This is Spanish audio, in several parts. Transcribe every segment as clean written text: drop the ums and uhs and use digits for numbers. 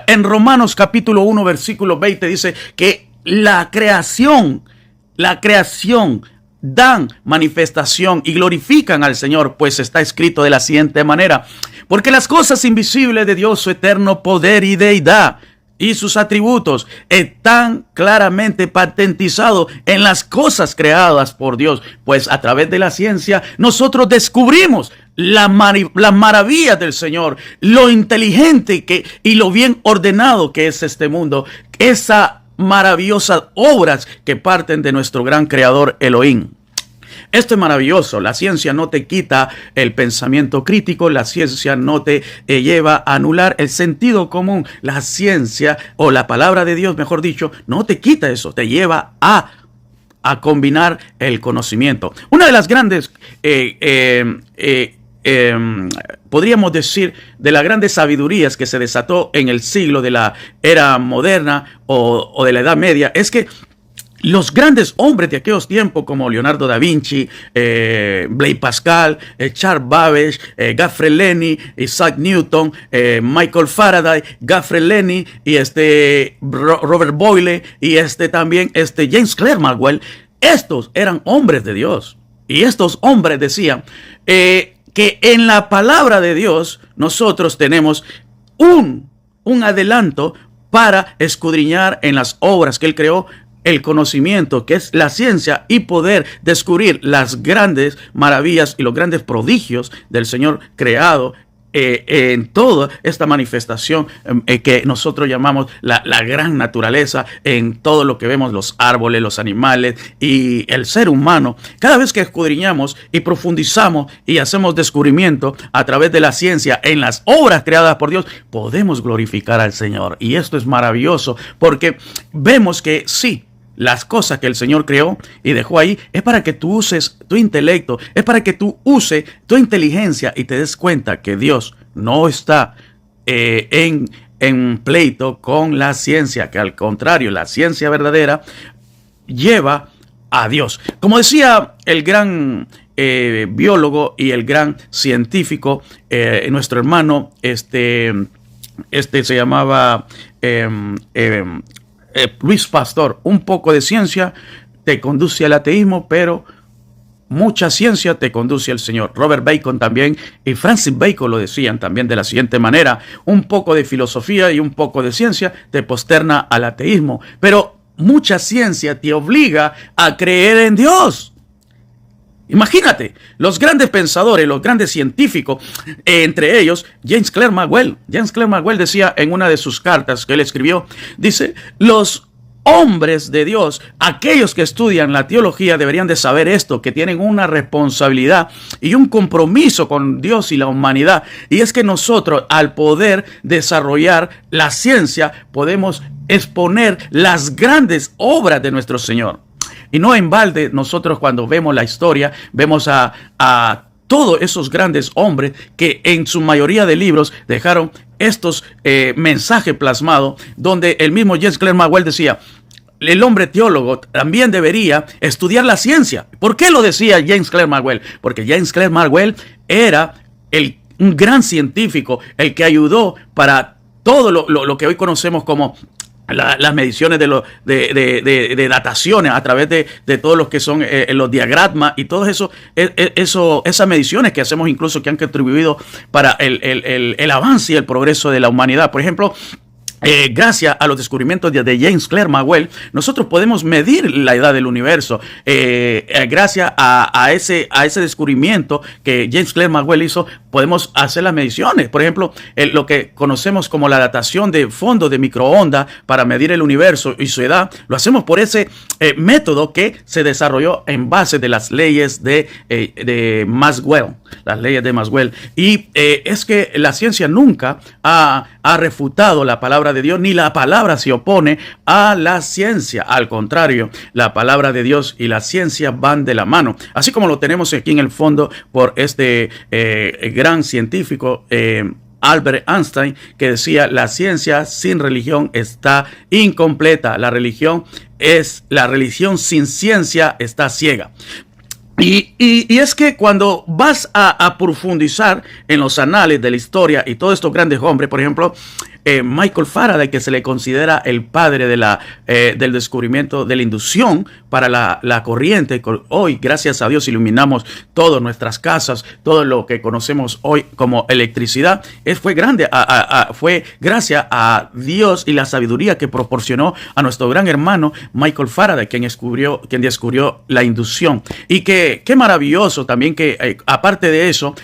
En Romanos capítulo 1, versículo 20 dice que la creación dan manifestación y glorifican al Señor, pues está escrito de la siguiente manera: porque las cosas invisibles de Dios, su eterno poder y deidad, y sus atributos están claramente patentizados en las cosas creadas por Dios. Pues a través de la ciencia nosotros descubrimos las maravillas del Señor, lo inteligente y lo bien ordenado que es este mundo, esas maravillosas obras que parten de nuestro gran creador Elohim. Esto es maravilloso. La ciencia no te quita el pensamiento crítico, la ciencia no te lleva a anular el sentido común. La ciencia, o la palabra de Dios, mejor dicho, no te quita eso, te lleva a combinar el conocimiento. Una de las grandes, podríamos decir, de las grandes sabidurías que se desató en el siglo de la era moderna o de la Edad Media, es que los grandes hombres de aquellos tiempos, como Leonardo da Vinci, Blaise Pascal, Charles Babbage, Gottfried Lenny, Isaac Newton, Michael Faraday, Gottfried Lenny y Robert Boyle y también James Clerk Maxwell, estos eran hombres de Dios. Y estos hombres decían que en la palabra de Dios nosotros tenemos un adelanto para escudriñar en las obras que Él creó, el conocimiento, que es la ciencia, y poder descubrir las grandes maravillas y los grandes prodigios del Señor creado en toda esta manifestación que nosotros llamamos la gran naturaleza, en todo lo que vemos, los árboles, los animales y el ser humano. Cada vez que escudriñamos y profundizamos y hacemos descubrimiento a través de la ciencia en las obras creadas por Dios, podemos glorificar al Señor. Y esto es maravilloso porque vemos que sí, las cosas que el Señor creó y dejó ahí es para que tú uses tu intelecto, es para que tú uses tu inteligencia y te des cuenta que Dios no está en pleito con la ciencia, que al contrario, la ciencia verdadera lleva a Dios. Como decía el gran biólogo y el gran científico, nuestro hermano, se llamaba Luis Pastor: un poco de ciencia te conduce al ateísmo, pero mucha ciencia te conduce al Señor. Robert Bacon también y Francis Bacon lo decían también de la siguiente manera: un poco de filosofía y un poco de ciencia te posterna al ateísmo, pero mucha ciencia te obliga a creer en Dios. Imagínate, los grandes pensadores, los grandes científicos, entre ellos James Clerk Maxwell. James Clerk Maxwell decía en una de sus cartas que él escribió, dice: los hombres de Dios, aquellos que estudian la teología, deberían de saber esto, que tienen una responsabilidad y un compromiso con Dios y la humanidad. Y es que nosotros, al poder desarrollar la ciencia, podemos exponer las grandes obras de nuestro Señor. Y no en balde, nosotros cuando vemos la historia, vemos a todos esos grandes hombres que en su mayoría de libros dejaron estos mensajes plasmados, donde el mismo James Clerk Maxwell decía: el hombre teólogo también debería estudiar la ciencia. ¿Por qué lo decía James Clerk Maxwell? Porque James Clerk Maxwell era un gran científico, el que ayudó para todo lo que hoy conocemos como las mediciones de dataciones a través de todos los que son los diagramas y todo eso, esas mediciones que hacemos, incluso que han contribuido para el avance y el progreso de la humanidad. Por ejemplo, gracias a los descubrimientos de James Clerk Maxwell, nosotros podemos medir la edad del universo. Gracias a ese descubrimiento que James Clerk Maxwell hizo, podemos hacer las mediciones. Por ejemplo, lo que conocemos como la datación de fondo de microondas para medir el universo y su edad, lo hacemos por ese método que se desarrolló en base de las leyes de Maxwell. Las leyes de Maxwell. Y es que la ciencia nunca ha refutado la palabra de Dios, ni la palabra se opone a la ciencia. Al contrario, la palabra de Dios y la ciencia van de la mano. Así como lo tenemos aquí en el fondo por gran científico Albert Einstein, que decía: la ciencia sin religión está incompleta. La religión sin ciencia está ciega. Y es que cuando vas a profundizar en los anales de la historia y todos estos grandes hombres, por ejemplo, Michael Faraday, que se le considera el padre de del descubrimiento de la inducción para la corriente. Hoy, gracias a Dios, iluminamos todas nuestras casas, todo lo que conocemos hoy como electricidad. Fue gracias a Dios y la sabiduría que proporcionó a nuestro gran hermano Michael Faraday, quien descubrió la inducción. Y qué maravilloso también que aparte de eso,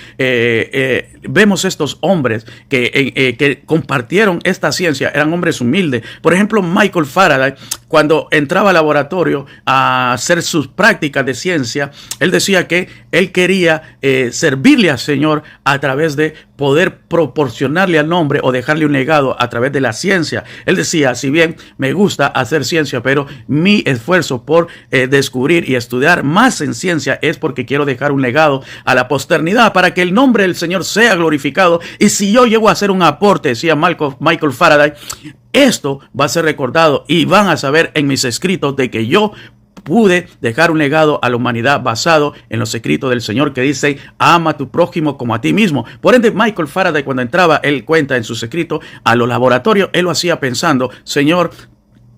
vemos estos hombres que compartieron esta ciencia, eran hombres humildes. Por ejemplo, Michael Faraday, cuando entraba al laboratorio a hacer sus prácticas de ciencia, él decía que él quería servirle al Señor a través de poder proporcionarle al hombre o dejarle un legado a través de la ciencia. Él decía, si bien me gusta hacer ciencia, pero mi esfuerzo por descubrir y estudiar más en ciencia es porque quiero dejar un legado a la posteridad para que el nombre del Señor sea glorificado. Y si yo llego a hacer un aporte, decía Michael Faraday, esto va a ser recordado y van a saber en mis escritos de que yo pude dejar un legado a la humanidad basado en los escritos del Señor que dice, ama a tu prójimo como a ti mismo. Por ende, Michael Faraday, cuando entraba, él cuenta en sus escritos a los laboratorios, él lo hacía pensando, Señor,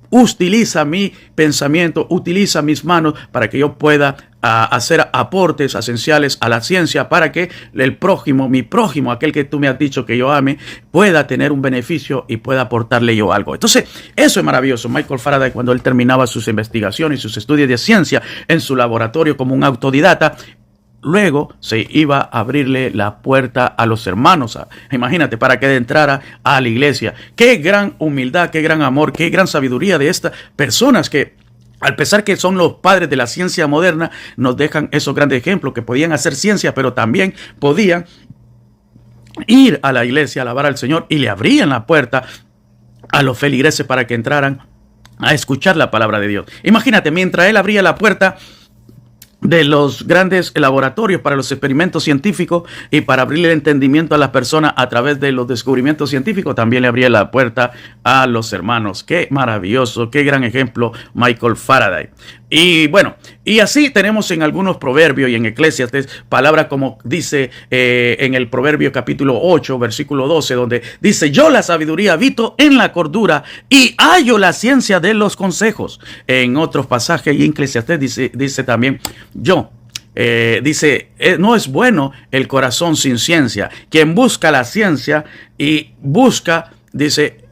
utiliza mi pensamiento, utiliza mis manos para que yo pueda hacer aportes esenciales a la ciencia para que el prójimo, mi prójimo, aquel que tú me has dicho que yo ame, pueda tener un beneficio y pueda aportarle yo algo. Entonces, eso es maravilloso. Michael Faraday, cuando él terminaba sus investigaciones y sus estudios de ciencia en su laboratorio como un autodidacta, luego se iba a abrirle la puerta a los hermanos, imagínate, para que entrara a la iglesia. Qué gran humildad, qué gran amor, qué gran sabiduría de estas personas que, al pesar que son los padres de la ciencia moderna, nos dejan esos grandes ejemplos que podían hacer ciencia, pero también podían ir a la iglesia a alabar al Señor y le abrían la puerta a los feligreses para que entraran a escuchar la palabra de Dios. Imagínate, mientras él abría la puerta de los grandes laboratorios para los experimentos científicos y para abrirle el entendimiento a las personas a través de los descubrimientos científicos, también le abría la puerta a los hermanos. Qué maravilloso, qué gran ejemplo Michael Faraday. Y bueno, y así tenemos en algunos proverbios y en Eclesiastes palabras como dice en el Proverbio capítulo 8, versículo 12, donde dice, yo la sabiduría habito en la cordura y hallo la ciencia de los consejos. En otros pasajes y en Eclesiastes dice también, no es bueno el corazón sin ciencia. Quien busca la ciencia y busca, dice,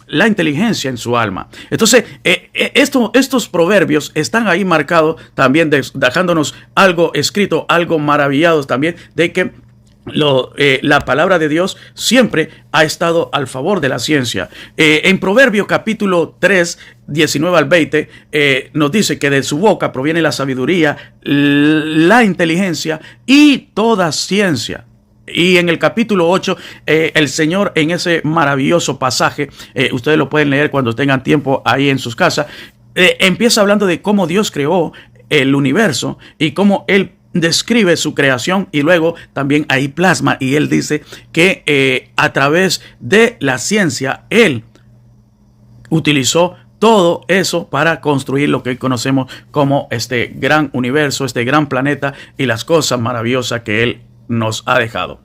la inteligencia en su alma. Entonces, estos proverbios están ahí marcados también, dejándonos algo escrito, algo maravillados también, de que la palabra de Dios siempre ha estado al favor de la ciencia. En Proverbios capítulo 3, 19 al 20, nos dice que de su boca proviene la sabiduría, la inteligencia y toda ciencia. Y en el capítulo 8, el Señor, en ese maravilloso pasaje, ustedes lo pueden leer cuando tengan tiempo ahí en sus casas, empieza hablando de cómo Dios creó el universo y cómo Él describe su creación, y luego también ahí plasma, y Él dice que a través de la ciencia Él utilizó todo eso para construir lo que hoy conocemos como este gran universo, este gran planeta y las cosas maravillosas que Él nos ha dejado.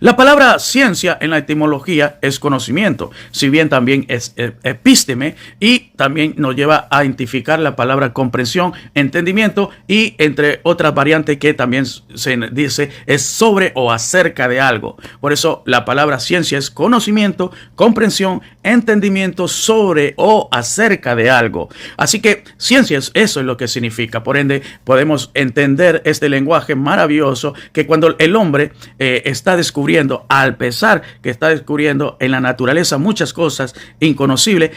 La palabra ciencia en la etimología es conocimiento, si bien también es epísteme, y también nos lleva a identificar la palabra comprensión, entendimiento, y entre otras variantes que también se dice es sobre o acerca de algo. Por eso la palabra ciencia es conocimiento, comprensión, entendimiento sobre o acerca de algo. Así que ciencia, eso es lo que significa. Por ende, podemos entender este lenguaje maravilloso que cuando el hombre está descubriendo, al pesar que está descubriendo en la naturaleza muchas cosas inconocibles,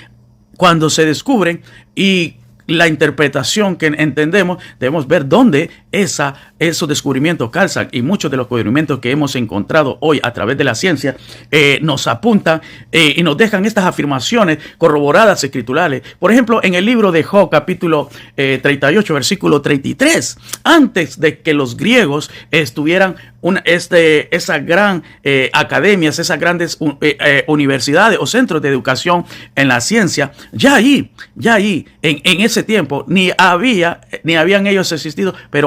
cuando se descubren y la interpretación que entendemos, debemos ver dónde esos descubrimientos calzan, y muchos de los descubrimientos que hemos encontrado hoy a través de la ciencia nos apuntan y nos dejan estas afirmaciones corroboradas escriturales. Por ejemplo, en el libro de Job, capítulo 38, versículo 33, antes de que los griegos estuvieran esa gran academias, esas grandes universidades o centros de educación en la ciencia, ya ahí, en ese tiempo, ni habían ellos existido, pero